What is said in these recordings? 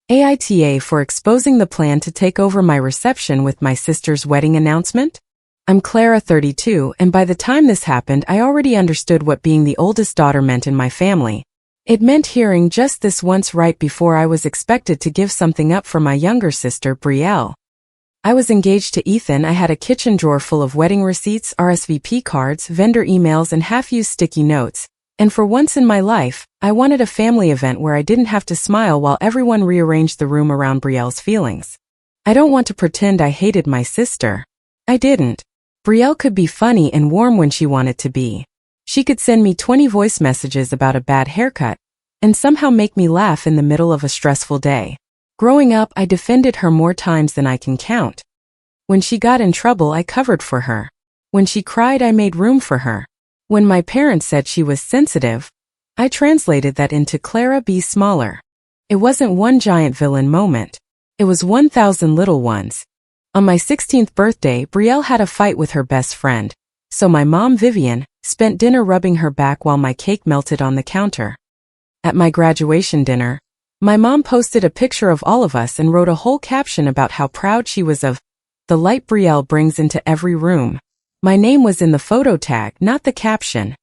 AITA for exposing the plan to take over my reception with my sister's wedding announcement? I'm Clara, 32, and by the time this happened, I already understood what being the oldest daughter meant in my family. It meant hearing just this once right before I was expected to give something up for my younger sister, Brielle. I was engaged to Ethan. I had a kitchen drawer full of wedding receipts, RSVP cards, vendor emails, and half-used sticky notes. And for once in my life, I wanted a family event where I didn't have to smile while everyone rearranged the room around Brielle's feelings. I don't want to pretend I hated my sister. I didn't. Brielle could be funny and warm when she wanted to be. She could send me 20 voice messages about a bad haircut and somehow make me laugh in the middle of a stressful day. Growing up, I defended her more times than I can count. When she got in trouble, I covered for her. When she cried, I made room for her. When my parents said she was sensitive, I translated that into Clara be smaller. It wasn't one giant villain moment. It was 1,000 little ones. On my 16th birthday, Brielle had a fight with her best friend, so my mom, Vivian, spent dinner rubbing her back while my cake melted on the counter. At my graduation dinner, my mom posted a picture of all of us and wrote a whole caption about how proud she was of the light Brielle brings into every room. My name was in the photo tag, not the caption.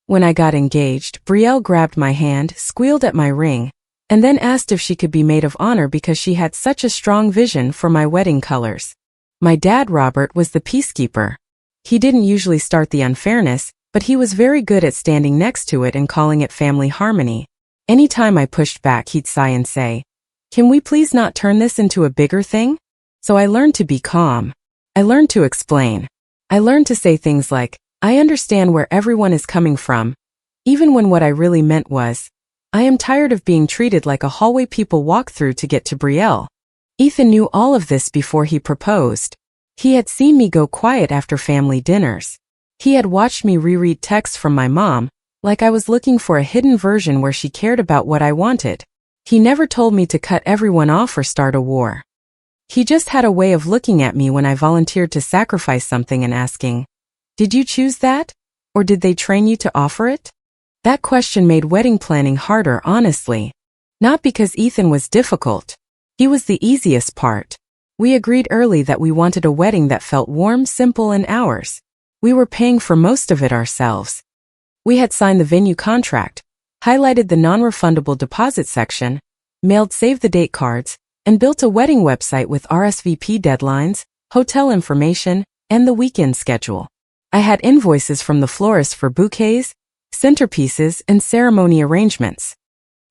When I got engaged, Brielle grabbed my hand, squealed at my ring, and then asked if she could be maid of honor because she had such a strong vision for my wedding colors. My dad, Robert, was the peacekeeper. He didn't usually start the unfairness, but he was very good at standing next to it and calling it family harmony. Anytime I pushed back, he'd sigh and say, "Can we please not turn this into a bigger thing?" So I learned to be calm. I learned to explain. I learned to say things like, "I understand where everyone is coming from," even when what I really meant was, "I am tired of being treated like a hallway people walk through to get to Brielle." Ethan knew all of this before he proposed. He had seen me go quiet after family dinners. He had watched me reread texts from my mom, like I was looking for a hidden version where she cared about what I wanted. He never told me to cut everyone off or start a war. He just had a way of looking at me when I volunteered to sacrifice something and asking, "Did you choose that? Or did they train you to offer it?" That question made wedding planning harder, honestly. Not because Ethan was difficult. He was the easiest part. We agreed early that we wanted a wedding that felt warm, simple, and ours. We were paying for most of it ourselves. We had signed the venue contract, highlighted the non-refundable deposit section, mailed save-the-date cards, and built a wedding website with RSVP deadlines, hotel information, and the weekend schedule. I had invoices from the florist for bouquets, centerpieces, and ceremony arrangements.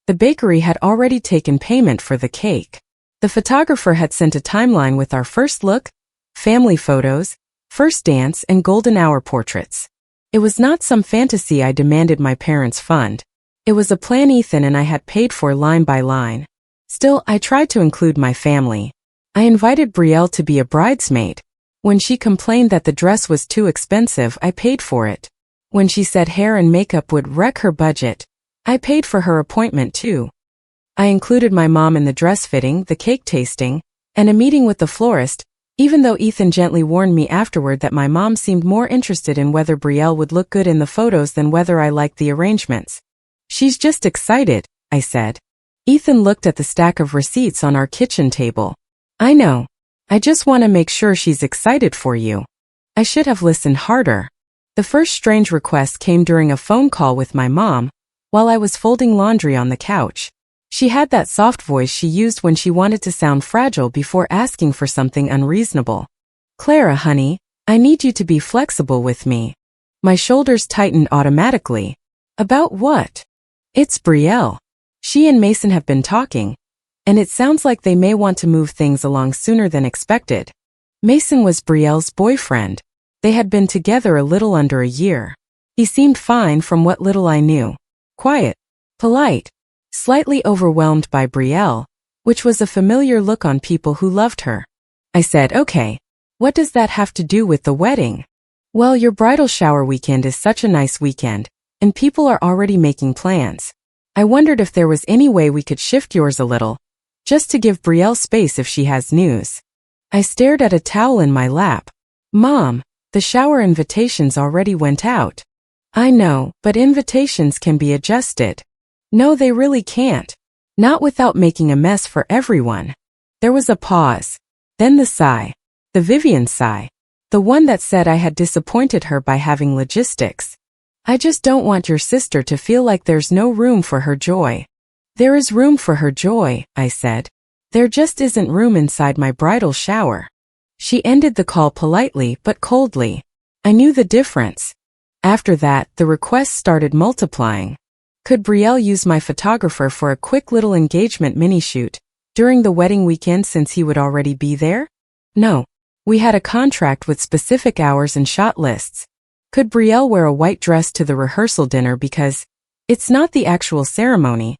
The bakery had already taken payment for the cake. The photographer had sent a timeline with our first look, family photos, first dance, and golden hour portraits. It was not some fantasy I demanded my parents fund. It was a plan Ethan and I had paid for line by line. Still, I tried to include my family. I invited Brielle to be a bridesmaid. When she complained that the dress was too expensive, I paid for it. When she said hair and makeup would wreck her budget, I paid for her appointment too. I included my mom in the dress fitting, the cake tasting, and a meeting with the florist, even though Ethan gently warned me afterward that my mom seemed more interested in whether Brielle would look good in the photos than whether I liked the arrangements. "She's just excited," I said. Ethan looked at the stack of receipts on our kitchen table. "I know. I just want to make sure she's excited for you." I should have listened harder. The first strange request came during a phone call with my mom, while I was folding laundry on the couch. She had that soft voice she used when she wanted to sound fragile before asking for something unreasonable. "Clara, honey, I need you to be flexible with me." My shoulders tightened automatically. "About what?" "It's Brielle. She and Mason have been talking, and it sounds like they may want to move things along sooner than expected." Mason was Brielle's boyfriend. They had been together a little under a year. He seemed fine from what little I knew. Quiet, polite, slightly overwhelmed by Brielle, which was a familiar look on people who loved her. I said, "Okay, what does that have to do with the wedding?" "Well, your bridal shower weekend is such a nice weekend, and people are already making plans. I wondered if there was any way we could shift yours a little, just to give Brielle space if she has news." I stared at a towel in my lap. "Mom, the shower invitations already went out." "I know, but invitations can be adjusted." "No, they really can't. Not without making a mess for everyone. There was a pause. Then the sigh. The Vivian sigh. The one that said I had disappointed her by having logistics. I just don't want your sister to feel like there's no room for her joy. There is room for her joy, I said. There just isn't room inside my bridal shower. She ended the call politely but coldly. I knew the difference. After that, the requests started multiplying. Could Brielle use my photographer for a quick little engagement mini-shoot during the wedding weekend since he would already be there? No. We had a contract with specific hours and shot lists. Could Brielle wear a white dress to the rehearsal dinner because it's not the actual ceremony,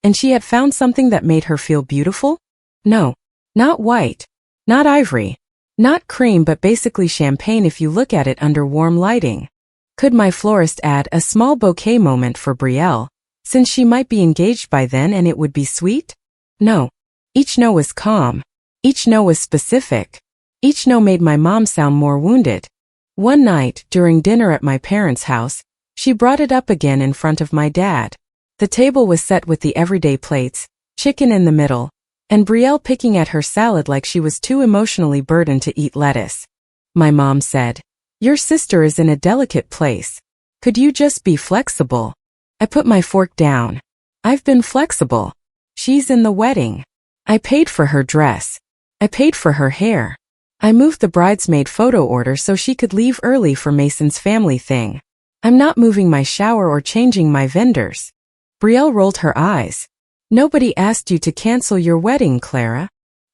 and she had found something that made her feel beautiful? No. Not white. Not ivory. Not cream, but basically champagne if you look at it under warm lighting. Could my florist add a small bouquet moment for Brielle, since she might be engaged by then and it would be sweet? No. Each no was calm. Each no was specific. Each no made my mom sound more wounded. One night, during dinner at my parents' house, she brought it up again in front of my dad. The table was set with the everyday plates, chicken in the middle, and Brielle picking at her salad like she was too emotionally burdened to eat lettuce. My mom said, "Your sister is in a delicate place. Could you just be flexible?" I put my fork down. I've been flexible. She's in the wedding. I paid for her dress. I paid for her hair. I moved the bridesmaid photo order so she could leave early for Mason's family thing. I'm not moving my shower or changing my vendors. Brielle rolled her eyes. Nobody asked you to cancel your wedding, Clara.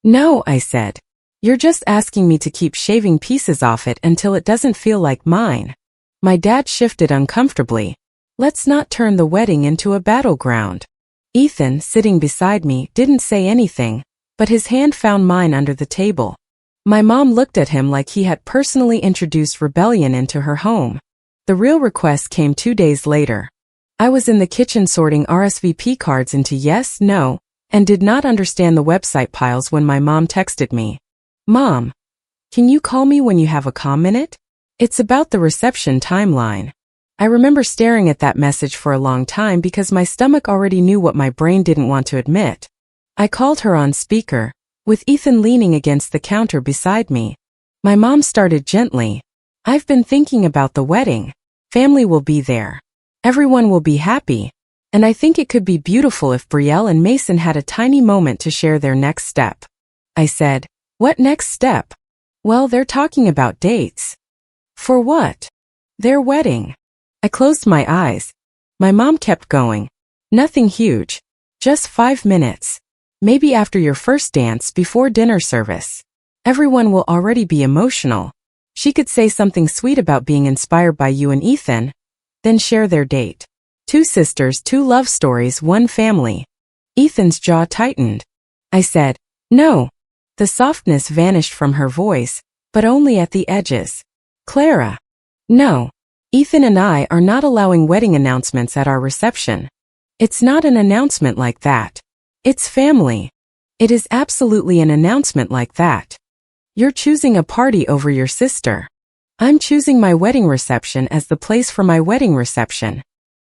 No, I said. You're just asking me to keep shaving pieces off it until it doesn't feel like mine. My dad shifted uncomfortably. Let's not turn the wedding into a battleground. Ethan, sitting beside me, didn't say anything, but his hand found mine under the table. My mom looked at him like he had personally introduced rebellion into her home. The real request came 2 days later. I was in the kitchen sorting RSVP cards into yes, no, and did not understand the website piles when my mom texted me. Mom, can you call me when you have a calm minute? It's about the reception timeline. I remember staring at that message for a long time because my stomach already knew what my brain didn't want to admit. I called her on speaker, with Ethan leaning against the counter beside me. My mom started gently. I've been thinking about the wedding. Family will be there. Everyone will be happy. And I think it could be beautiful if Brielle and Mason had a tiny moment to share their next step. I said, what next step? Well, they're talking about dates. For what? Their wedding. I closed my eyes. My mom kept going. Nothing huge. Just 5 minutes. Maybe after your first dance before dinner service. Everyone will already be emotional. She could say something sweet about being inspired by you and Ethan, then share their date. 2 sisters, 2 love stories, 1 family. Ethan's jaw tightened. I said, no. The softness vanished from her voice, but only at the edges. Clara. No. Ethan and I are not allowing wedding announcements at our reception. It's not an announcement like that. It's family. It is absolutely an announcement like that. You're choosing a party over your sister. I'm choosing my wedding reception as the place for my wedding reception.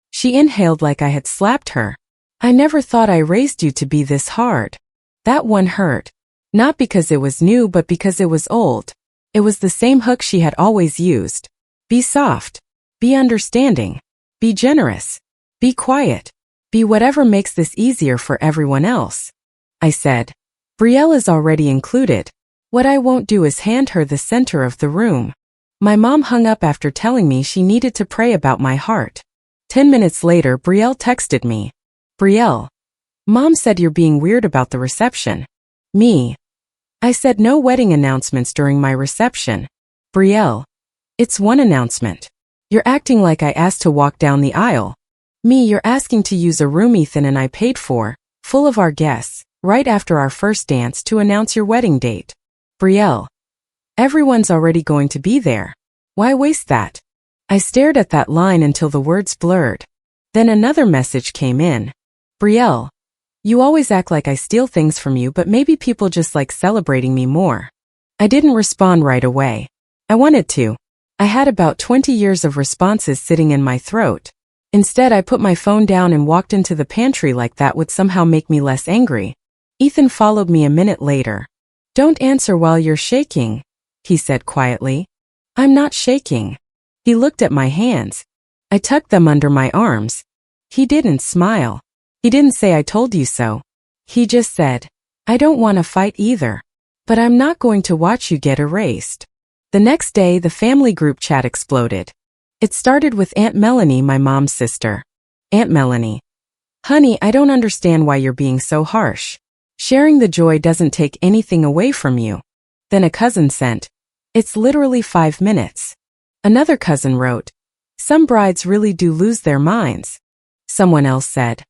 She inhaled like I had slapped her. I never thought I raised you to be this hard. That one hurt. Not because it was new but because it was old. It was the same hook she had always used. Be soft. Be understanding. Be generous. Be quiet. Be whatever makes this easier for everyone else. I said. Brielle is already included. What I won't do is hand her the center of the room. My mom hung up after telling me she needed to pray about my heart. 10 minutes later, Brielle texted me. Brielle. Mom said you're being weird about the reception. Me. I said no wedding announcements during my reception. Brielle. It's one announcement. You're acting like I asked to walk down the aisle. Me, you're asking to use a room Ethan and I paid for, full of our guests, right after our first dance to announce your wedding date. Brielle. Everyone's already going to be there. Why waste that? I stared at that line until the words blurred. Then another message came in. Brielle. You always act like I steal things from you, but maybe people just like celebrating me more. I didn't respond right away. I wanted to. I had about 20 years of responses sitting in my throat. Instead, I put my phone down and walked into the pantry like that would somehow make me less angry. Ethan followed me a minute later. "Don't answer while you're shaking," he said quietly. "I'm not shaking." He looked at my hands. I tucked them under my arms. He didn't smile. He didn't say "I told you so." He just said, "I don't want to fight either. But I'm not going to watch you get erased." The next day, the family group chat exploded. It started with Aunt Melanie, my mom's sister. "Aunt Melanie. Honey, I don't understand why you're being so harsh. Sharing the joy doesn't take anything away from you." Then a cousin sent, "It's literally 5 minutes." Another cousin wrote, "Some brides really do lose their minds." Someone else said,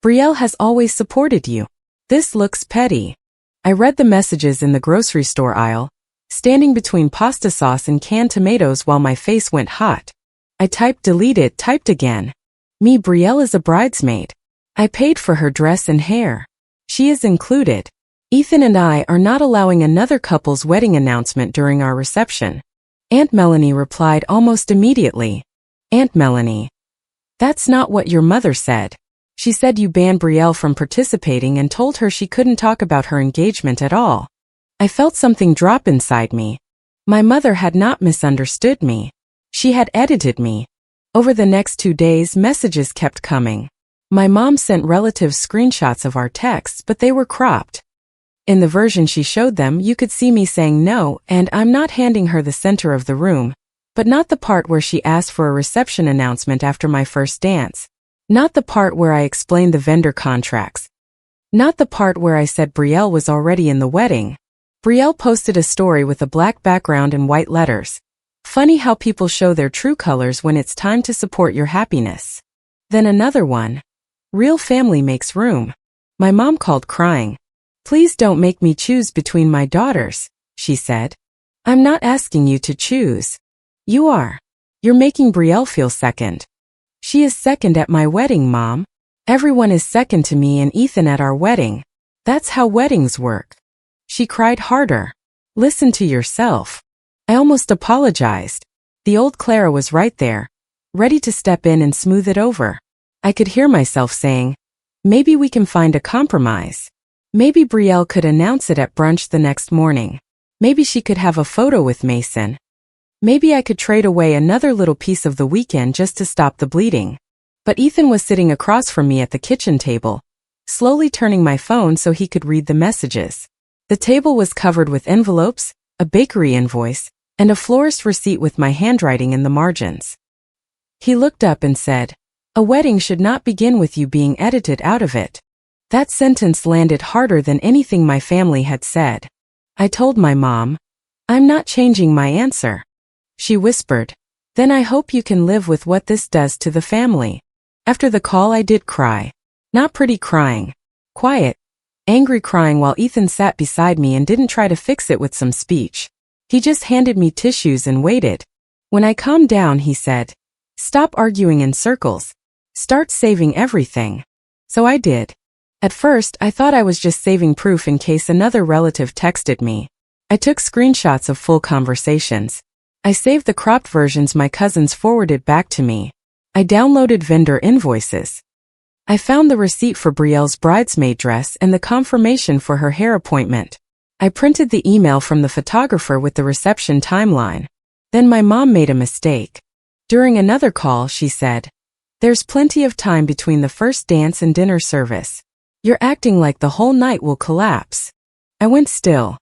"Brielle has always supported you. This looks petty." I read the messages in the grocery store aisle, standing between pasta sauce and canned tomatoes while my face went hot. I typed deleted, typed again. "Me, Brielle is a bridesmaid. I paid for her dress and hair. She is included. Ethan and I are not allowing another couple's wedding announcement during our reception." Aunt Melanie replied almost immediately. "Aunt Melanie. That's not what your mother said. She said you banned Brielle from participating and told her she couldn't talk about her engagement at all." I felt something drop inside me. My mother had not misunderstood me. She had edited me. Over the next 2 days, messages kept coming. My mom sent relatives screenshots of our texts, but they were cropped. In the version she showed them, you could see me saying no, and I'm not handing her the center of the room, but not the part where she asked for a reception announcement after my first dance. Not the part where I explained the vendor contracts. Not the part where I said Brielle was already in the wedding. Brielle posted a story with a black background and white letters. "Funny how people show their true colors when it's time to support your happiness." Then another one. "Real family makes room." My mom called crying. "Please don't make me choose between my daughters," she said. "I'm not asking you to choose. You are. You're making Brielle feel second." "She is second at my wedding, Mom. Everyone is second to me and Ethan at our wedding. That's how weddings work." She cried harder. "Listen to yourself." I almost apologized. The old Clara was right there, ready to step in and smooth it over. I could hear myself saying, "Maybe we can find a compromise. Maybe Brielle could announce it at brunch the next morning. Maybe she could have a photo with Mason. Maybe I could trade away another little piece of the weekend just to stop the bleeding." But Ethan was sitting across from me at the kitchen table, slowly turning my phone so he could read the messages. The table was covered with envelopes, a bakery invoice, and a florist receipt with my handwriting in the margins. He looked up and said, "A wedding should not begin with you being edited out of it." That sentence landed harder than anything my family had said. I told my mom, "I'm not changing my answer." She whispered, "Then I hope you can live with what this does to the family." After the call, I did cry. Not pretty crying. Quiet, angry crying while Ethan sat beside me and didn't try to fix it with some speech. He just handed me tissues and waited. When I calmed down, he said, "Stop arguing in circles. Start saving everything." So I did. At first, I thought I was just saving proof in case another relative texted me. I took screenshots of full conversations. I saved the cropped versions my cousins forwarded back to me. I downloaded vendor invoices. I found the receipt for Brielle's bridesmaid dress and the confirmation for her hair appointment. I printed the email from the photographer with the reception timeline. Then my mom made a mistake. During another call, she said, "There's plenty of time between the first dance and dinner service. You're acting like the whole night will collapse." I went still.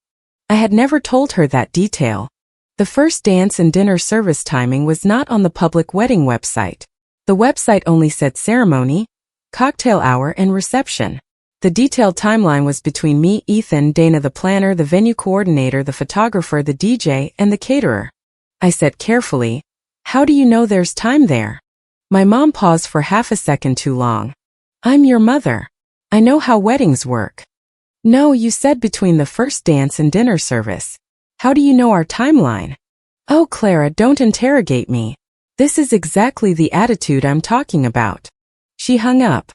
I had never told her that detail. The first dance and dinner service timing was not on the public wedding website. The website only said ceremony, cocktail hour, and reception. The detailed timeline was between me, Ethan, Dana the planner, the venue coordinator, the photographer, the DJ, and the caterer. I said carefully, "How do you know there's time there?" My mom paused for half a second too long. "I'm your mother. I know how weddings work." "No, you said between the first dance and dinner service. How do you know our timeline?" "Oh, Clara, don't interrogate me. This is exactly the attitude I'm talking about." She hung up.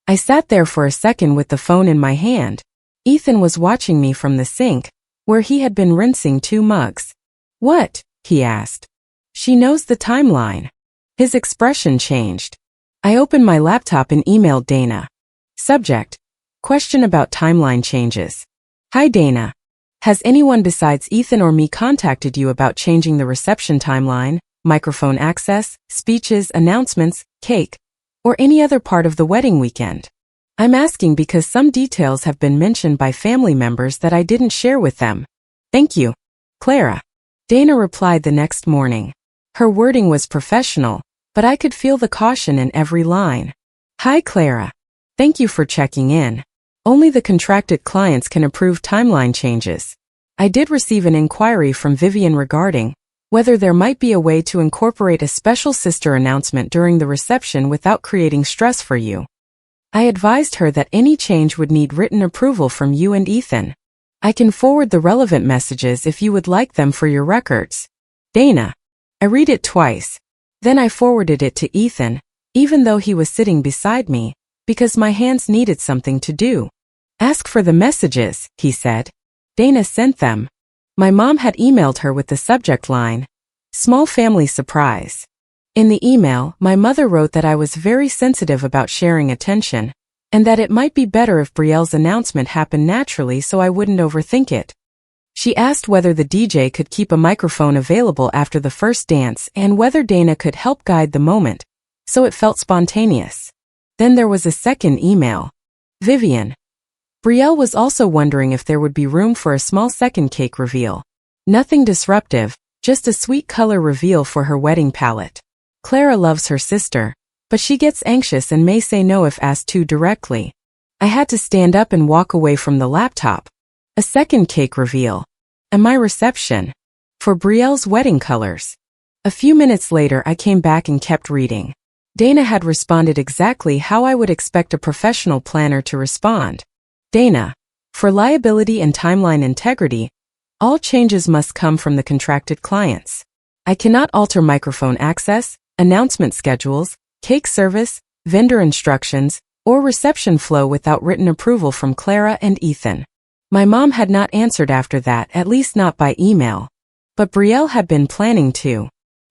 I sat there for a second with the phone in my hand. Ethan was watching me from the sink, where he had been rinsing 2 mugs. "What?" he asked. "She knows the timeline." His expression changed. I opened my laptop and emailed Dana. Subject: question about timeline changes. Hi Dana. Has anyone besides Ethan or me contacted you about changing the reception timeline, microphone access, speeches, announcements, cake, or any other part of the wedding weekend? I'm asking because some details have been mentioned by family members that I didn't share with them. Thank you, Clara. Dana replied the next morning. Her wording was professional, but I could feel the caution in every line. Hi Clara. Thank you for checking in. Only the contracted clients can approve timeline changes. I did receive an inquiry from Vivian regarding whether there might be a way to incorporate a special sister announcement during the reception without creating stress for you. I advised her that any change would need written approval from you and Ethan. I can forward the relevant messages if you would like them for your records. Dana. I read it twice. Then I forwarded it to Ethan, even though he was sitting beside me, because my hands needed something to do. Ask for the messages, he said. Dana sent them. My mom had emailed her with the subject line, "Small family surprise." In the email, my mother wrote that I was very sensitive about sharing attention, and that it might be better if Brielle's announcement happened naturally so I wouldn't overthink it. She asked whether the DJ could keep a microphone available after the first dance and whether Dana could help guide the moment, so it felt spontaneous. Then there was a second email. Vivian. Brielle was also wondering if there would be room for a small second cake reveal. Nothing disruptive, just a sweet color reveal for her wedding palette. Clara loves her sister, but she gets anxious and may say no if asked too directly. I had to stand up and walk away from the laptop. A second cake reveal. And my reception. For Brielle's wedding colors. A few minutes later I came back and kept reading. Dana had responded exactly how I would expect a professional planner to respond. Dana. For liability and timeline integrity, all changes must come from the contracted clients. I cannot alter microphone access, announcement schedules, cake service, vendor instructions, or reception flow without written approval from Clara and Ethan. My mom had not answered after that, at least not by email. But Brielle had been planning to.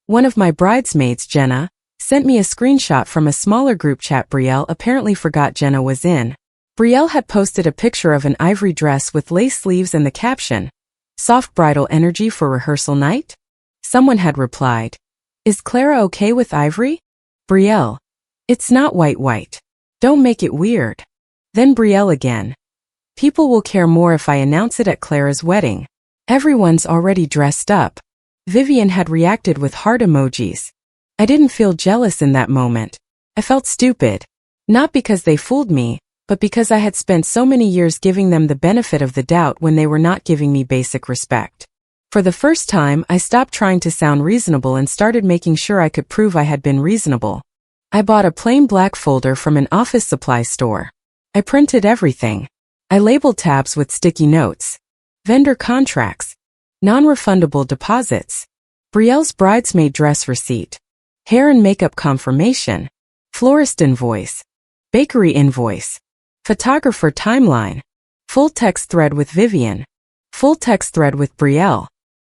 One of my bridesmaids, Jenna, sent me a screenshot from a smaller group chat Brielle apparently forgot Jenna was in. Brielle had posted a picture of an ivory dress with lace sleeves and the caption, "Soft bridal energy for rehearsal night?" Someone had replied, "Is Clara okay with ivory?" Brielle. "It's not white. Don't make it weird." Then Brielle again. "People will care more if I announce it at Clara's wedding. Everyone's already dressed up." Vivian had reacted with heart emojis. I didn't feel jealous in that moment. I felt stupid. Not because they fooled me, but because I had spent so many years giving them the benefit of the doubt when they were not giving me basic respect. For the first time, I stopped trying to sound reasonable and started making sure I could prove I had been reasonable. I bought a plain black folder from an office supply store. I printed everything. I labeled tabs with sticky notes. Vendor contracts. Non-refundable deposits. Brielle's bridesmaid dress receipt. Hair and makeup confirmation. Florist invoice. Bakery invoice. Photographer timeline. Full text thread with Vivian. Full text thread with Brielle.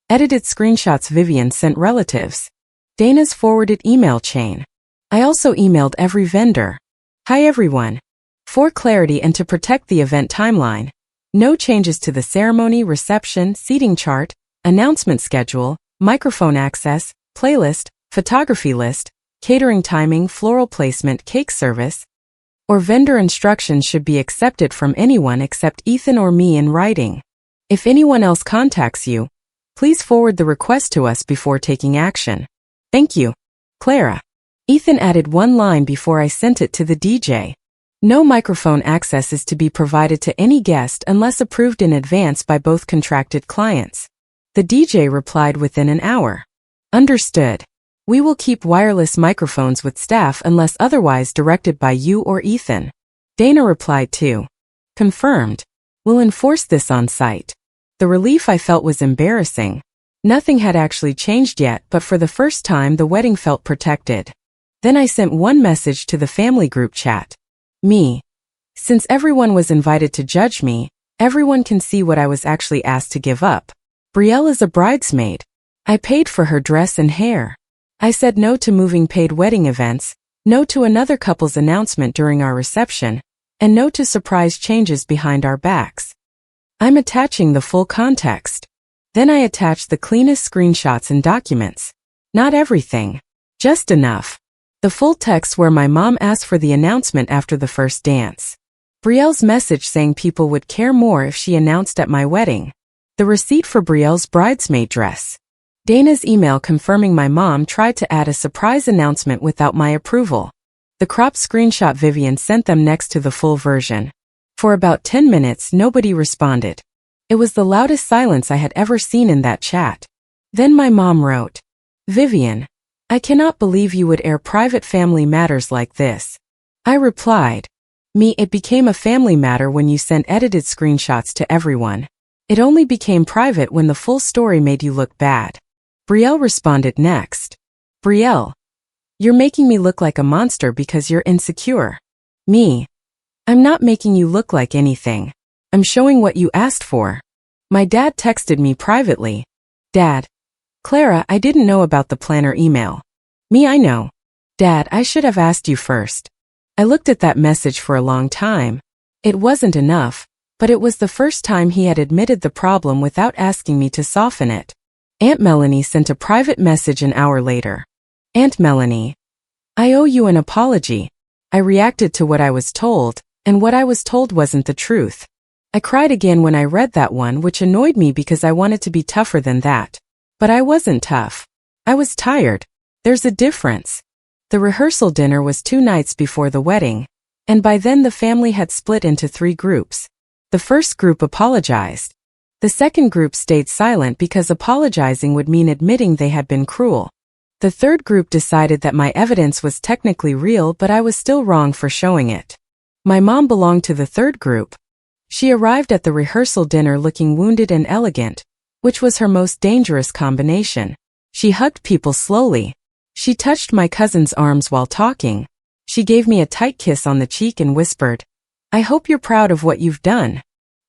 Edited screenshots Vivian sent relatives. Dana's forwarded email chain. I also emailed every vendor. Hi everyone. For clarity and to protect the event timeline, no changes to the ceremony, reception, seating chart, announcement schedule, microphone access, playlist, photography list, catering timing, floral placement, cake service, or vendor instructions should be accepted from anyone except Ethan or me in writing. If anyone else contacts you, please forward the request to us before taking action. Thank you, Clara. Ethan added one line before I sent it to the DJ. No microphone access is to be provided to any guest unless approved in advance by both contracted clients. The DJ replied within an hour. Understood. We will keep wireless microphones with staff unless otherwise directed by you or Ethan. Dana replied too. Confirmed. We'll enforce this on site. The relief I felt was embarrassing. Nothing had actually changed yet, but for the first time the wedding felt protected. Then I sent one message to the family group chat. Me. Since everyone was invited to judge me, everyone can see what I was actually asked to give up. Brielle is a bridesmaid. I paid for her dress and hair. I said no to moving paid wedding events, No to another couple's announcement during our reception, and no to surprise changes behind our backs. I'm attaching the full context. Then I attached the cleanest screenshots and documents. Not everything. Just enough. The full text where my mom asked for the announcement after the first dance. Brielle's message saying people would care more if she announced at my wedding. The receipt for Brielle's bridesmaid dress. Dana's email confirming my mom tried to add a surprise announcement without my approval. The cropped screenshot Vivian sent them next to the full version. For about 10 minutes nobody responded. It was the loudest silence I had ever seen in that chat. Then my mom wrote, "Vivian, I cannot believe you would air private family matters like this." I replied, It became a family matter when you sent edited screenshots to everyone. It only became private when the full story made you look bad." Brielle responded next. "Brielle, you're making me look like a monster because you're insecure." I'm not making you look like anything. I'm showing what you asked for." My dad texted me privately. "Dad, Clara, I didn't know about the planner email." I know. "Dad, I should have asked you first." I looked at that message for a long time. It wasn't enough, but it was the first time he had admitted the problem without asking me to soften it. Aunt Melanie sent a private message an hour later. "Aunt Melanie, I owe you an apology. I reacted to what I was told, and what I was told wasn't the truth." I cried again when I read that one, which annoyed me because I wanted to be tougher than that. But I wasn't tough. I was tired. There's a difference. The rehearsal dinner was 2 nights before the wedding, and by then the family had split into 3 groups. The first group apologized. The second group stayed silent because apologizing would mean admitting they had been cruel. The third group decided that my evidence was technically real, but I was still wrong for showing it. My mom belonged to the third group. She arrived at the rehearsal dinner looking wounded and elegant, which was her most dangerous combination. She hugged people slowly. She touched my cousin's arms while talking. She gave me a tight kiss on the cheek and whispered, "I hope you're proud of what you've done."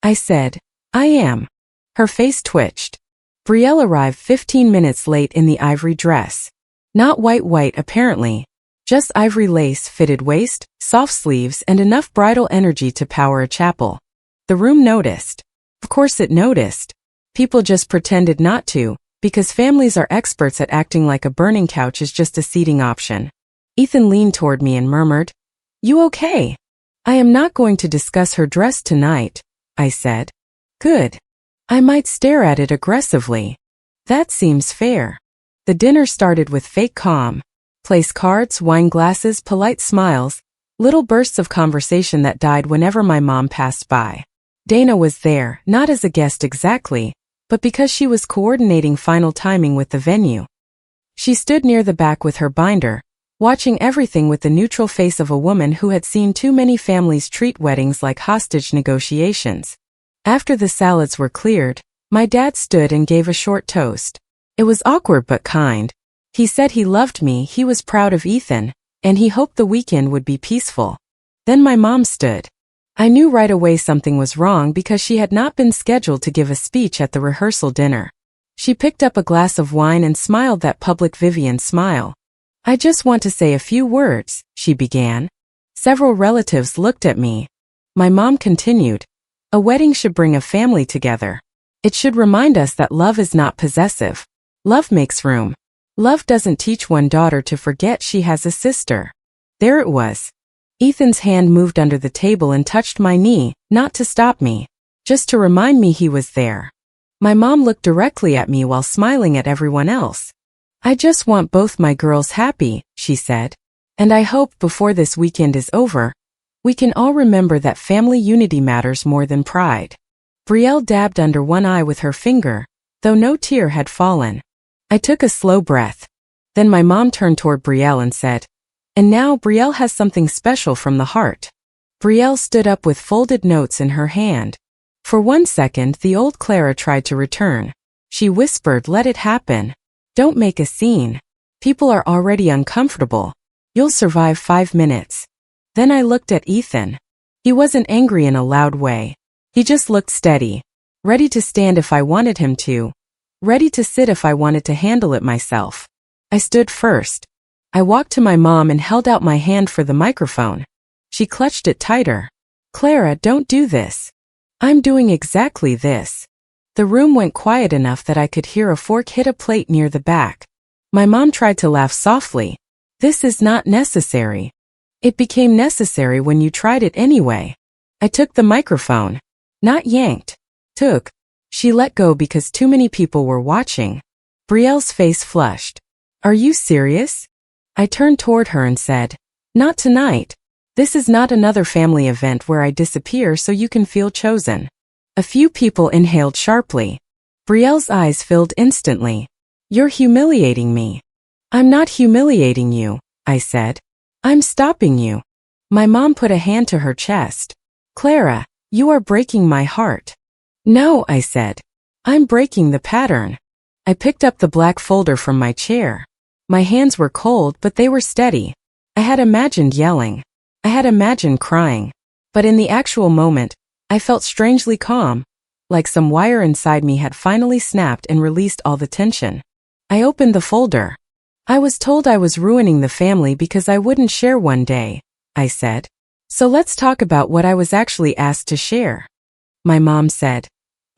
I said, "I am." Her face twitched. Brielle arrived 15 minutes late in the ivory dress. Not white apparently. Just ivory lace, fitted waist, soft sleeves, and enough bridal energy to power a chapel. The room noticed. Of course it noticed. People just pretended not to, because families are experts at acting like a burning couch is just a seating option. Ethan leaned toward me and murmured, "You okay?" "I am not going to discuss her dress tonight," I said. "Good. I might stare at it aggressively." "That seems fair." The dinner started with fake calm. Place cards, wine glasses, polite smiles, little bursts of conversation that died whenever my mom passed by. Dana was there, not as a guest exactly, but because she was coordinating final timing with the venue. She stood near the back with her binder, watching everything with the neutral face of a woman who had seen too many families treat weddings like hostage negotiations. After the salads were cleared, my dad stood and gave a short toast. It was awkward but kind. He said he loved me, he was proud of Ethan, and he hoped the weekend would be peaceful. Then my mom stood. I knew right away something was wrong because she had not been scheduled to give a speech at the rehearsal dinner. She picked up a glass of wine and smiled that public Vivian smile. "I just want to say a few words," she began. Several relatives looked at me. My mom continued, "A wedding should bring a family together. It should remind us that love is not possessive. Love makes room. Love doesn't teach one daughter to forget she has a sister." There it was. Ethan's hand moved under the table and touched my knee, not to stop me, just to remind me he was there. My mom looked directly at me while smiling at everyone else. "I just want both my girls happy," she said. "And I hope before this weekend is over, we can all remember that family unity matters more than pride." Brielle dabbed under one eye with her finger, though no tear had fallen. I took a slow breath. Then my mom turned toward Brielle and said, "And now Brielle has something special from the heart." Brielle stood up with folded notes in her hand. For 1 second the old Clara tried to return. She whispered, "Let it happen. Don't make a scene. People are already uncomfortable. You'll survive 5 minutes." Then I looked at Ethan. He wasn't angry in a loud way. He just looked steady, ready to stand if I wanted him to, ready to sit if I wanted to handle it myself. I stood first. I walked to my mom and held out my hand for the microphone. She clutched it tighter. Clara, don't do this. I'm doing exactly this. The room went quiet enough that I could hear a fork hit a plate near the back. My mom tried to laugh softly. This is not necessary. It became necessary when you tried it anyway. I took the microphone. Not yanked. Took. She let go because too many people were watching. Brielle's face flushed. Are you serious? I turned toward her and said, not tonight. This is not another family event where I disappear so you can feel chosen. A few people inhaled sharply. Brielle's eyes filled instantly. You're humiliating me. I'm not humiliating you, I said. I'm stopping you. My mom put a hand to her chest. Clara, you are breaking my heart. No, I said. I'm breaking the pattern. I picked up the black folder from my chair. My hands were cold, but they were steady. I had imagined yelling. I had imagined crying. But in the actual moment, I felt strangely calm, like some wire inside me had finally snapped and released all the tension. I opened the folder. I was told I was ruining the family because I wouldn't share one day, I said. So let's talk about what I was actually asked to share. My mom said,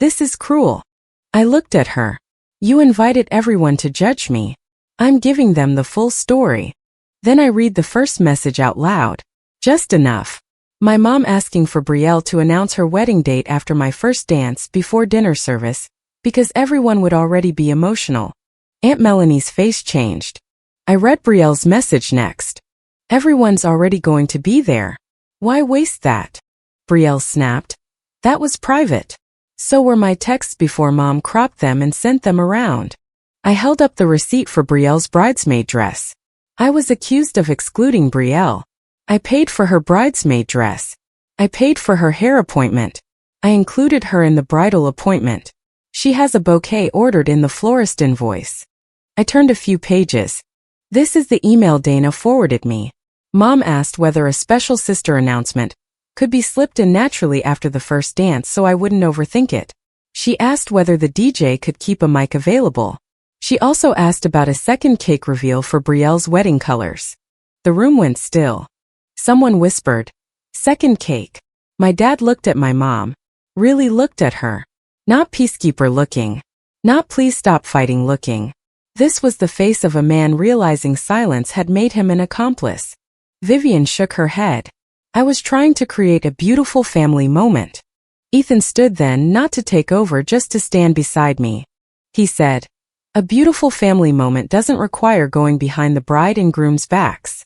this is cruel. I looked at her. You invited everyone to judge me. I'm giving them the full story. Then I read the first message out loud. Just enough. My mom asking for Brielle to announce her wedding date after my first dance before dinner service, because everyone would already be emotional. Aunt Melanie's face changed. I read Brielle's message next. Everyone's already going to be there. Why waste that? Brielle snapped. That was private. So were my texts before Mom cropped them and sent them around. I held up the receipt for Brielle's bridesmaid dress. I was accused of excluding Brielle. I paid for her bridesmaid dress. I paid for her hair appointment. I included her in the bridal appointment. She has a bouquet ordered in the florist invoice. I turned a few pages. This is the email Dana forwarded me. Mom asked whether a special sister announcement could be slipped in naturally after the first dance so I wouldn't overthink it. She asked whether the DJ could keep a mic available. She also asked about a second cake reveal for Brielle's wedding colors. The room went still. Someone whispered, second cake. My dad looked at my mom. Really looked at her. Not peacekeeper looking. Not please stop fighting looking. This was the face of a man realizing silence had made him an accomplice. Vivian shook her head. I was trying to create a beautiful family moment. Ethan stood then, not to take over, just to stand beside me. He said, a beautiful family moment doesn't require going behind the bride and groom's backs.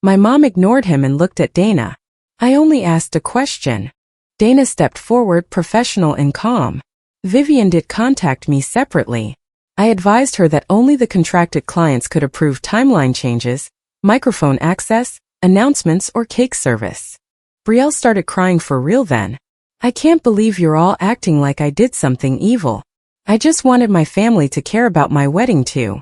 My mom ignored him and looked at Dana. I only asked a question. Dana stepped forward, professional and calm. Vivian did contact me separately. I advised her that only the contracted clients could approve timeline changes, microphone access, announcements, or cake service. Brielle started crying for real then. I can't believe you're all acting like I did something evil. I just wanted my family to care about my wedding too.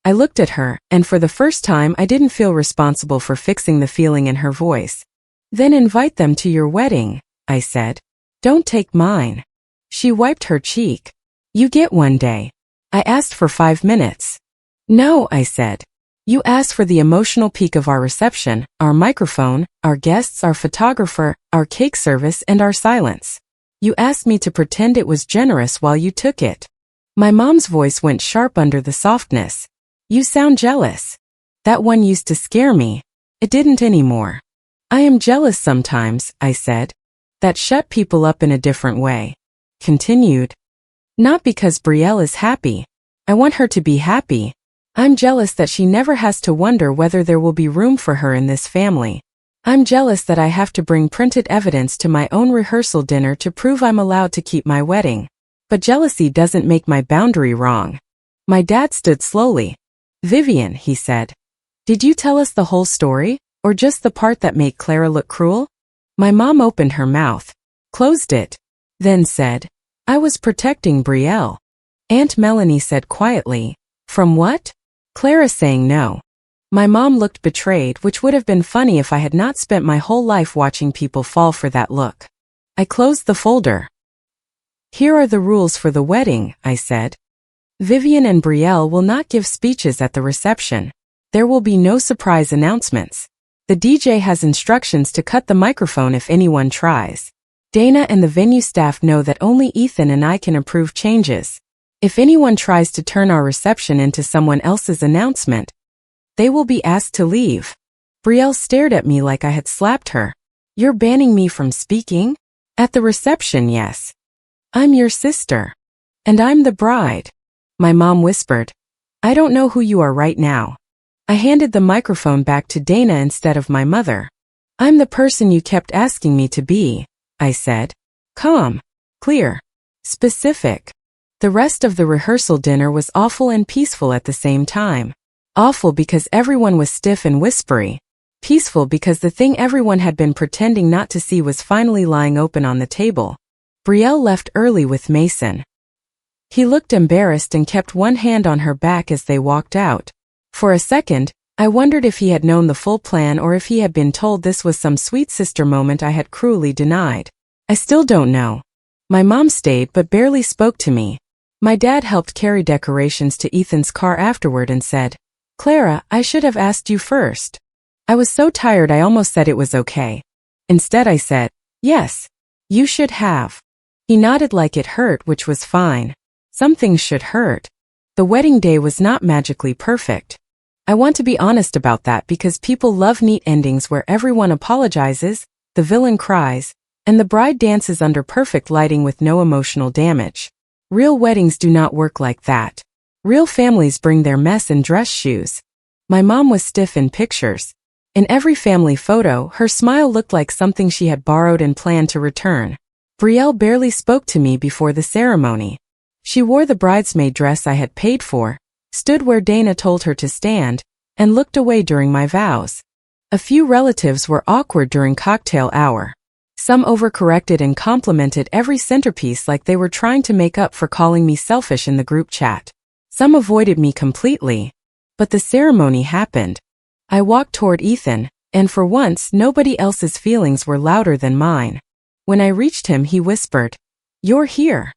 I looked at her, and for the first time I didn't feel responsible for fixing the feeling in her voice. Then invite them to your wedding, I said. Don't take mine. She wiped her cheek. You get one day. I asked for 5 minutes. No, I said. You asked for the emotional peak of our reception, our microphone, our guests, our photographer, our cake service, and our silence. You asked me to pretend it was generous while you took it. My mom's voice went sharp under the softness. You sound jealous. That one used to scare me. It didn't anymore. I am jealous sometimes, I said. That shut people up in a different way. Continued. Not because Brielle is happy. I want her to be happy. I'm jealous that she never has to wonder whether there will be room for her in this family. I'm jealous that I have to bring printed evidence to my own rehearsal dinner to prove I'm allowed to keep my wedding. But jealousy doesn't make my boundary wrong. My dad stood slowly. Vivian, he said. Did you tell us the whole story, or just the part that made Clara look cruel? My mom opened her mouth, closed it, then said, I was protecting Brielle. Aunt Melanie said quietly, from what? Clara saying no. My mom looked betrayed, which would have been funny if I had not spent my whole life watching people fall for that look. I closed the folder. Here are the rules for the wedding, I said. Vivian and Brielle will not give speeches at the reception. There will be no surprise announcements. The DJ has instructions to cut the microphone if anyone tries. Dana and the venue staff know that only Ethan and I can approve changes. If anyone tries to turn our reception into someone else's announcement, they will be asked to leave. Brielle stared at me like I had slapped her. You're banning me from speaking? At the reception, yes. I'm your sister. And I'm the bride. My mom whispered. I don't know who you are right now. I handed the microphone back to Dana instead of my mother. I'm the person you kept asking me to be, I said. Calm, clear, specific. The rest of the rehearsal dinner was awful and peaceful at the same time. Awful because everyone was stiff and whispery. Peaceful because the thing everyone had been pretending not to see was finally lying open on the table. Brielle left early with Mason. He looked embarrassed and kept one hand on her back as they walked out. For a second, I wondered if he had known the full plan or if he had been told this was some sweet sister moment I had cruelly denied. I still don't know. My mom stayed but barely spoke to me. My dad helped carry decorations to Ethan's car afterward and said, Clara, I should have asked you first. I was so tired I almost said it was okay. Instead I said, yes, you should have. He nodded like it hurt, which was fine. Some things should hurt. The wedding day was not magically perfect. I want to be honest about that because people love neat endings where everyone apologizes, the villain cries, and the bride dances under perfect lighting with no emotional damage. Real weddings do not work like that. Real families bring their mess in dress shoes. My mom was stiff in pictures. In every family photo, her smile looked like something she had borrowed and planned to return. Brielle barely spoke to me before the ceremony. She wore the bridesmaid dress I had paid for, stood where Dana told her to stand, and looked away during my vows. A few relatives were awkward during cocktail hour. Some overcorrected and complimented every centerpiece like they were trying to make up for calling me selfish in the group chat. Some avoided me completely. But the ceremony happened. I walked toward Ethan, and for once nobody else's feelings were louder than mine. When I reached him, he whispered, "You're here."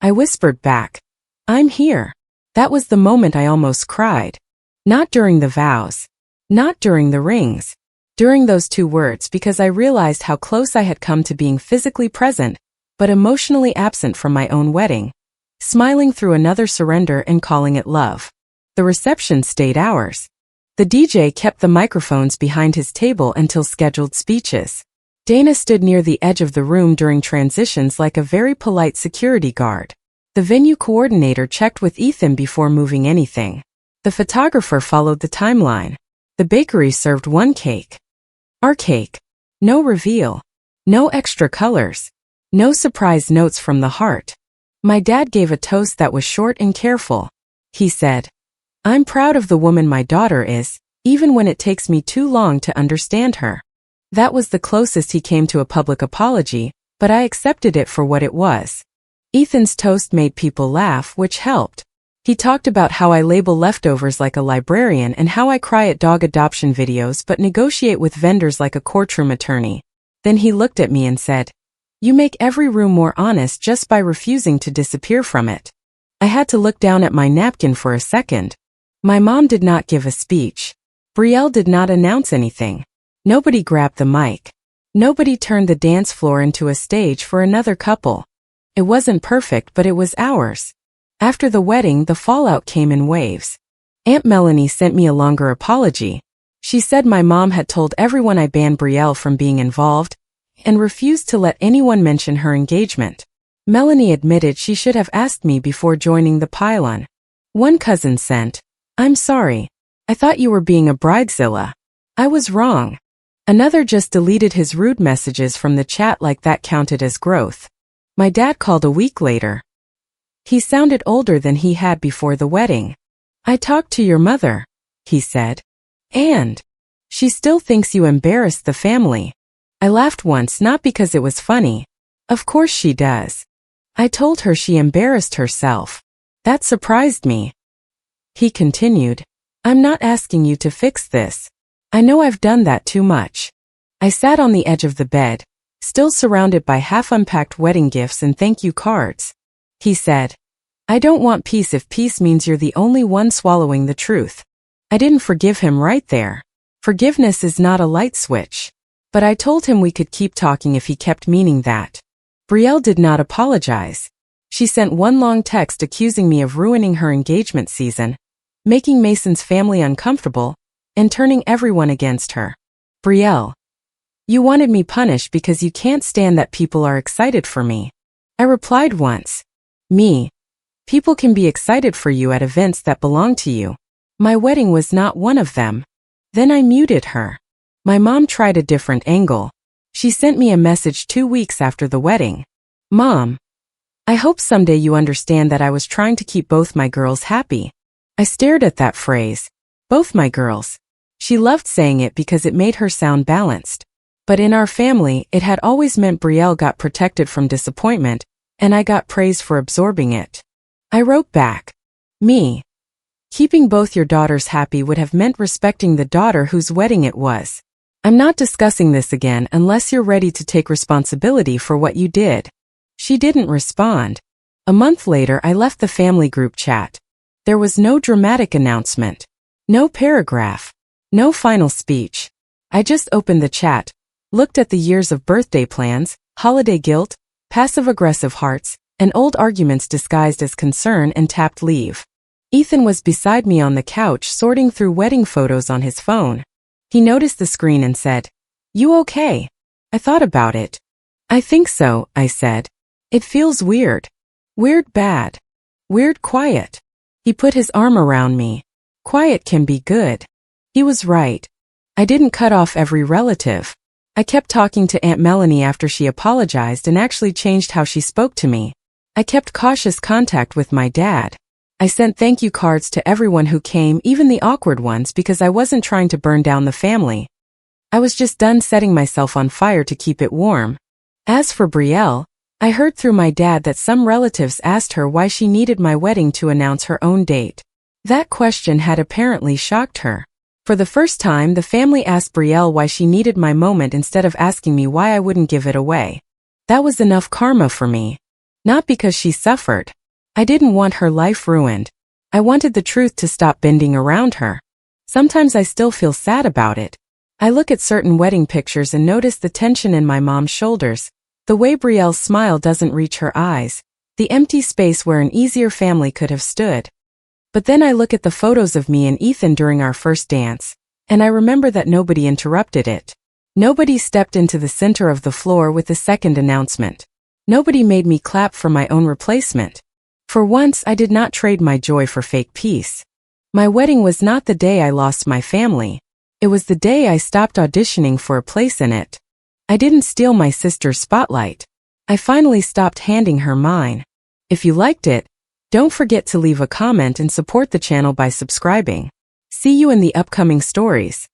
I whispered back, "I'm here." That was the moment I almost cried. Not during the vows. Not during the rings. During those two words, because I realized how close I had come to being physically present, but emotionally absent from my own wedding, smiling through another surrender and calling it love. The reception stayed hours. The DJ kept the microphones behind his table until scheduled speeches. Dana stood near the edge of the room during transitions like a very polite security guard. The venue coordinator checked with Ethan before moving anything. The photographer followed the timeline. The bakery served one cake. Our cake. No reveal. No extra colors. No surprise notes from the heart. My dad gave a toast that was short and careful. He said, "I'm proud of the woman my daughter is, even when it takes me too long to understand her." That was the closest he came to a public apology, but I accepted it for what it was. Ethan's toast made people laugh, which helped. He talked about how I label leftovers like a librarian and how I cry at dog adoption videos but negotiate with vendors like a courtroom attorney. Then he looked at me and said, "You make every room more honest just by refusing to disappear from it." I had to look down at my napkin for a second. My mom did not give a speech. Brielle did not announce anything. Nobody grabbed the mic. Nobody turned the dance floor into a stage for another couple. It wasn't perfect, but it was ours. After the wedding, the fallout came in waves. Aunt Melanie sent me a longer apology. She said my mom had told everyone I banned Brielle from being involved and refused to let anyone mention her engagement. Melanie admitted she should have asked me before joining the pile-on. One cousin sent, "I'm sorry. I thought you were being a bridezilla. I was wrong." Another just deleted his rude messages from the chat like that counted as growth. My dad called a week later. He sounded older than he had before the wedding. "I talked to your mother," he said. "And she still thinks you embarrassed the family." I laughed once, not because it was funny. Of course she does. I told her she embarrassed herself. That surprised me. He continued, "I'm not asking you to fix this. I know I've done that too much." I sat on the edge of the bed, still surrounded by half-unpacked wedding gifts and thank you cards. He said, "I don't want peace if peace means you're the only one swallowing the truth." I didn't forgive him right there. Forgiveness is not a light switch. But I told him we could keep talking if he kept meaning that. Brielle did not apologize. She sent one long text accusing me of ruining her engagement season, making Mason's family uncomfortable, and turning everyone against her. Brielle, you wanted me punished because you can't stand that people are excited for me. I replied once. Me. People can be excited for you at events that belong to you. My wedding was not one of them. Then I muted her. My mom tried a different angle. She sent me a message 2 weeks after the wedding. Mom, I hope someday you understand that I was trying to keep both my girls happy. I stared at that phrase. Both my girls. She loved saying it because it made her sound balanced. But in our family, it had always meant Brielle got protected from disappointment, and I got praise for absorbing it. I wrote back. Me. Keeping both your daughters happy would have meant respecting the daughter whose wedding it was. I'm not discussing this again unless you're ready to take responsibility for what you did. She didn't respond. A month later, I left the family group chat. There was no dramatic announcement. No paragraph. No final speech. I just opened the chat, looked at the years of birthday plans, holiday guilt, passive-aggressive hearts, and old arguments disguised as concern and tapped leave. Ethan was beside me on the couch sorting through wedding photos on his phone. He noticed the screen and said, "You okay?" I thought about it. "I think so," I said. "It feels weird. Weird bad. Weird quiet." He put his arm around me. Quiet can be good. He was right. I didn't cut off every relative. I kept talking to Aunt Melanie after she apologized and actually changed how she spoke to me. I kept cautious contact with my dad. I sent thank you cards to everyone who came, even the awkward ones, because I wasn't trying to burn down the family. I was just done setting myself on fire to keep it warm. As for Brielle, I heard through my dad that some relatives asked her why she needed my wedding to announce her own date. That question had apparently shocked her. For the first time, the family asked Brielle why she needed my moment instead of asking me why I wouldn't give it away. That was enough karma for me. Not because she suffered. I didn't want her life ruined. I wanted the truth to stop bending around her. Sometimes I still feel sad about it. I look at certain wedding pictures and notice the tension in my mom's shoulders, the way Brielle's smile doesn't reach her eyes, the empty space where an easier family could have stood. But then I look at the photos of me and Ethan during our first dance, and I remember that nobody interrupted it. Nobody stepped into the center of the floor with the second announcement. Nobody made me clap for my own replacement. For once, I did not trade my joy for fake peace. My wedding was not the day I lost my family. It was the day I stopped auditioning for a place in it. I didn't steal my sister's spotlight. I finally stopped handing her mine. If you liked it, don't forget to leave a comment and support the channel by subscribing. See you in the upcoming stories.